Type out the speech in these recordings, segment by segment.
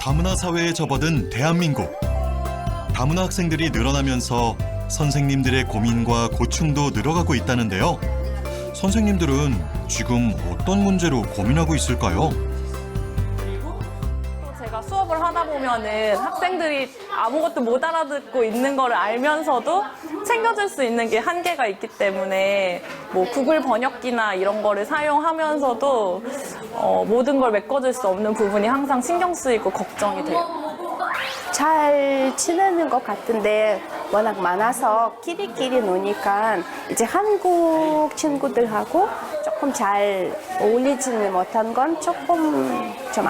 다문화 사회에 접어든 대한민국. 다문화 학생들이 늘어나면서 선생님들의 고민과 고충도 늘어가고 있다는데요. 선생님들은 지금 어떤 문제로 고민하고 있을까요? 제가 수업을 하다 보면은 학생들이 아무것도 못 알아듣고 있는 거를 알면서도 챙겨줄 수 있는 게 한계가 있기 때문에 뭐 구글 번역기나 이런 거를 사용하면서도 모든 걸 메꿔줄 수 없는 부분이 항상 신경 쓰이고 걱정이 돼요. 잘 지내는 것 같은데 워낙 많아서 끼리끼리 노니까 이제 한국 친구들하고 조금 잘 어울리지는 못한 건 조금 좀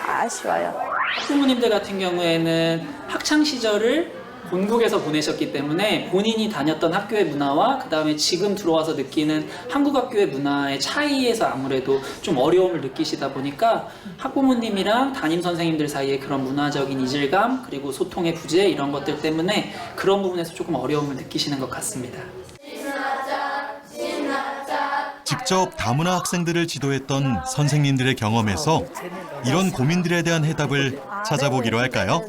아쉬워요. 학부모님들 같은 경우에는 학창 시절을 본국에서 보내셨기 때문에 본인이 다녔던 학교의 문화와 그 다음에 지금 들어와서 느끼는 한국 학교의 문화의 차이에서 아무래도 좀 어려움을 느끼시다 보니까 학부모님이랑 담임 선생님들 사이에 그런 문화적인 이질감 그리고 소통의 부재 이런 것들 때문에 그런 부분에서 조금 어려움을 느끼시는 것 같습니다. 직접 다문화 학생들을 지도했던 선생님들의 경험에서 이런 고민들에 대한 해답을 찾아보기로 할까요?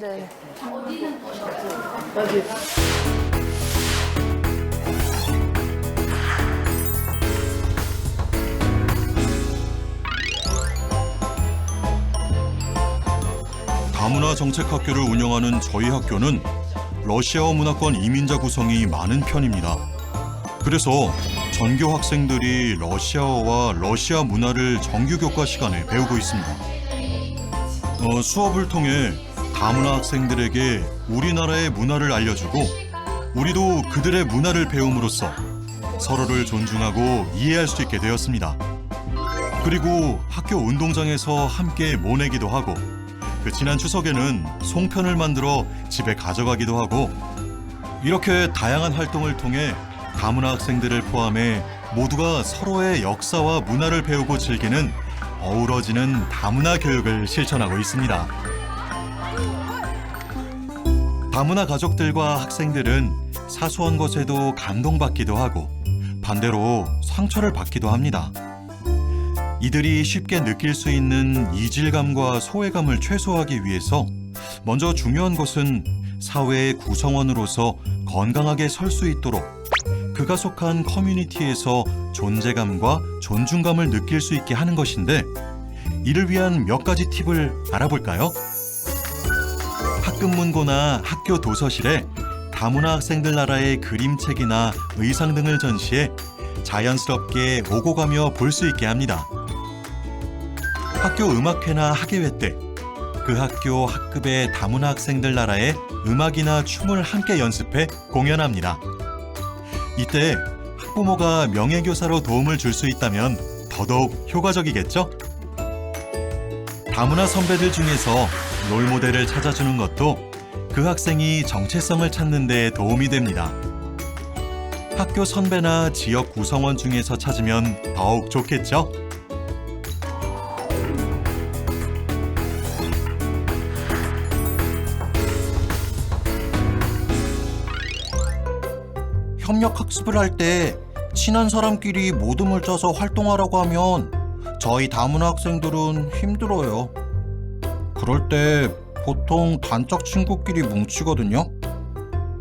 다문화 정책학교를 운영하는 저희 학교는 러시아어 문화권 이민자 구성이 많은 편입니다. 그래서 전교 학생들이 러시아어와 러시아 문화를 정규 교과 시간에 배우고 있습니다. 수업을 통해 다문화 학생들에게 우리나라의 문화를 알려주고 우리도 그들의 문화를 배움으로써 서로를 존중하고 이해할 수 있게 되었습니다. 그리고 학교 운동장에서 함께 모내기도 하고 그 지난 추석에는 송편을 만들어 집에 가져가기도 하고 이렇게 다양한 활동을 통해 다문화 학생들을 포함해 모두가 서로의 역사와 문화를 배우고 즐기는 어우러지는 다문화 교육을 실천하고 있습니다. 다문화 가족들과 학생들은 사소한 것에도 감동받기도 하고 반대로 상처를 받기도 합니다. 이들이 쉽게 느낄 수 있는 이질감과 소외감을 최소화하기 위해서 먼저 중요한 것은 사회의 구성원으로서 건강하게 설 수 있도록 그가 속한 커뮤니티에서 존재감과 존중감을 느낄 수 있게 하는 것인데 이를 위한 몇 가지 팁을 알아볼까요? 학급 문고나 학교 도서실에 다문화 학생들 나라의 그림책이나 의상 등을 전시해 자연스럽게 오고 가며 볼 수 있게 합니다. 학교 음악회나 학예회 때 그 학교 학급의 다문화 학생들 나라의 음악이나 춤을 함께 연습해 공연합니다. 이때 학부모가 명예교사로 도움을 줄 수 있다면 더더욱 효과적이겠죠? 다문화 선배들 중에서 롤모델을 찾아주는 것도 그 학생이 정체성을 찾는 데 도움이 됩니다. 학교 선배나 지역 구성원 중에서 찾으면 더욱 좋겠죠? 협력 학습을 할 때 친한 사람끼리 모둠을 짜서 활동하라고 하면 저희 다문화 학생들은 힘들어요. 그럴 때 보통 단짝 친구끼리 뭉치거든요.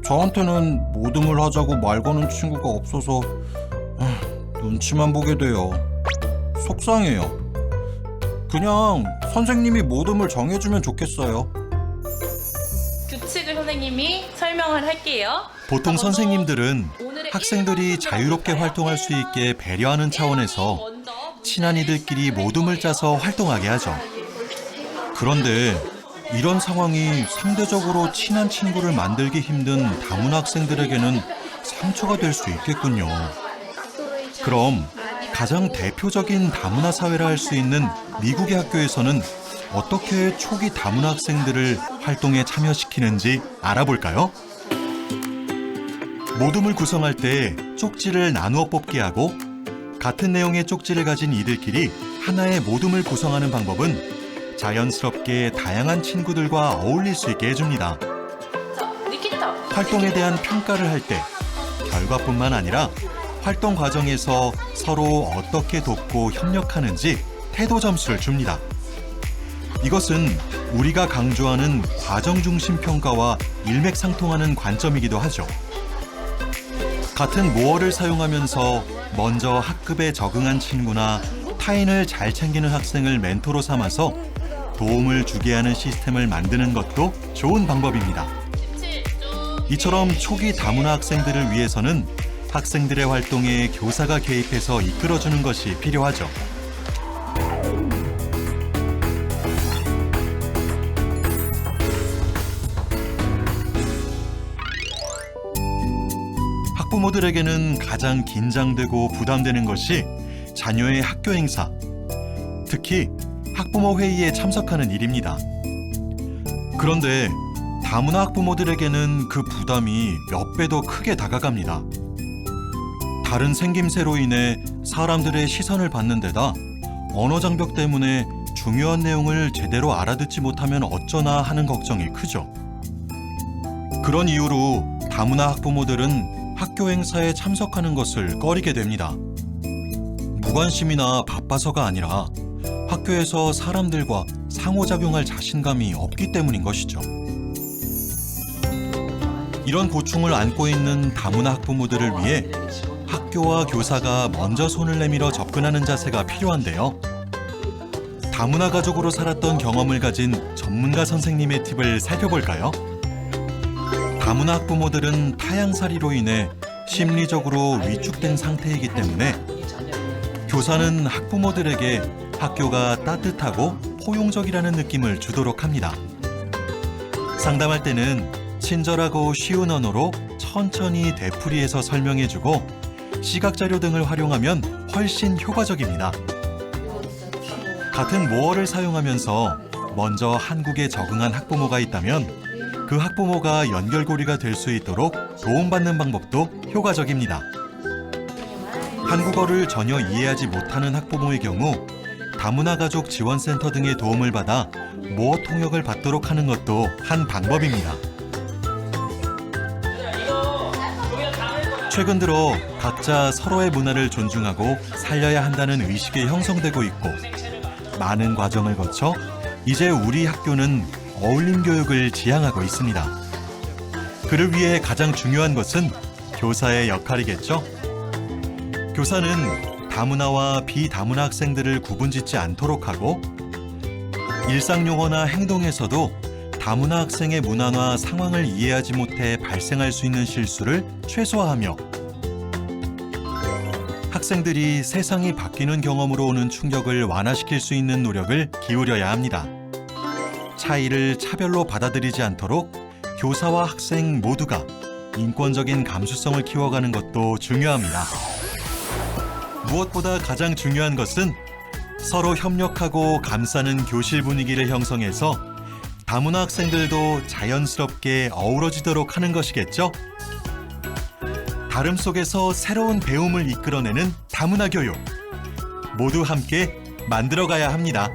저한테는 모둠을 하자고 말 거는 친구가 없어서 눈치만 보게 돼요. 속상해요. 그냥 선생님이 모둠을 정해주면 좋겠어요. 규칙을 선생님이 설명을 할게요. 보통 선생님들은 학생들이 자유롭게 활동할 수 있게 배려하는 차원에서 친한 이들끼리 모둠을 짜서 활동하게 하죠. 그런데 이런 상황이 상대적으로 친한 친구를 만들기 힘든 다문화 학생들에게는 상처가 될 수 있겠군요. 그럼 가장 대표적인 다문화 사회라 할 수 있는 미국의 학교에서는 어떻게 초기 다문화 학생들을 활동에 참여시키는지 알아볼까요? 모둠을 구성할 때 쪽지를 나누어 뽑기 하고 같은 내용의 쪽지를 가진 이들끼리 하나의 모둠을 구성하는 방법은 자연스럽게 다양한 친구들과 어울릴 수 있게 해줍니다. 활동에 대한 평가를 할 때 결과뿐만 아니라 활동 과정에서 서로 어떻게 돕고 협력하는지 태도 점수를 줍니다. 이것은 우리가 강조하는 과정 중심 평가와 일맥상통하는 관점이기도 하죠. 같은 모어를 사용하면서 먼저 학급에 적응한 친구나 타인을 잘 챙기는 학생을 멘토로 삼아서 도움을 주게 하는 시스템을 만드는 것도 좋은 방법입니다. 이처럼 초기 다문화 학생들을 위해서는 학생들의 활동에 교사가 개입해서 이끌어주는 것이 필요하죠. 학부모들에게는 가장 긴장되고 부담되는 것이 자녀의 학교 행사, 특히 학부모 회의에 참석하는 일입니다. 그런데 다문화 학부모들에게는 그 부담이 몇 배 더 크게 다가갑니다. 다른 생김새로 인해 사람들의 시선을 받는 데다 언어 장벽 때문에 중요한 내용을 제대로 알아듣지 못하면 어쩌나 하는 걱정이 크죠. 그런 이유로 다문화 학부모들은 학교 행사에 참석하는 것을 꺼리게 됩니다. 무관심이나 바빠서가 아니라 학교에서 사람들과 상호작용할 자신감이 없기 때문인 것이죠. 이런 고충을 안고 있는 다문화 학부모들을 위해 학교와 교사가 먼저 손을 내밀어 접근하는 자세가 필요한데요. 다문화 가족으로 살았던 경험을 가진 전문가 선생님의 팁을 살펴볼까요? 다문화 학부모들은 타향살이로 인해 심리적으로 위축된 상태이기 때문에 교사는 학부모들에게 학교가 따뜻하고 포용적이라는 느낌을 주도록 합니다. 상담할 때는 친절하고 쉬운 언어로 천천히 되풀이해서 설명해주고 시각자료 등을 활용하면 훨씬 효과적입니다. 같은 모어를 사용하면서 먼저 한국에 적응한 학부모가 있다면 그 학부모가 연결고리가 될 수 있도록 도움받는 방법도 효과적입니다. 한국어를 전혀 이해하지 못하는 학부모의 경우 다문화 가족 지원센터 등의 도움을 받아 모어 통역을 받도록 하는 것도 한 방법입니다. 최근 들어 각자 서로의 문화를 존중하고 살려야 한다는 의식이 형성되고 있고 많은 과정을 거쳐 이제 우리 학교는 어울림 교육을 지향하고 있습니다. 그를 위해 가장 중요한 것은 교사의 역할이겠죠. 교사는 다문화와 비다문화 학생들을 구분짓지 않도록 하고 일상 용어나 행동에서도 다문화 학생의 문화나 상황을 이해하지 못해 발생할 수 있는 실수를 최소화하며 학생들이 세상이 바뀌는 경험으로 오는 충격을 완화시킬 수 있는 노력을 기울여야 합니다. 차이를 차별로 받아들이지 않도록 교사와 학생 모두가 인권적인 감수성을 키워가는 것도 중요합니다. 무엇보다 가장 중요한 것은 서로 협력하고 감싸는 교실 분위기를 형성해서 다문화 학생들도 자연스럽게 어우러지도록 하는 것이겠죠? 다름 속에서 새로운 배움을 이끌어내는 다문화 교육. 모두 함께 만들어가야 합니다.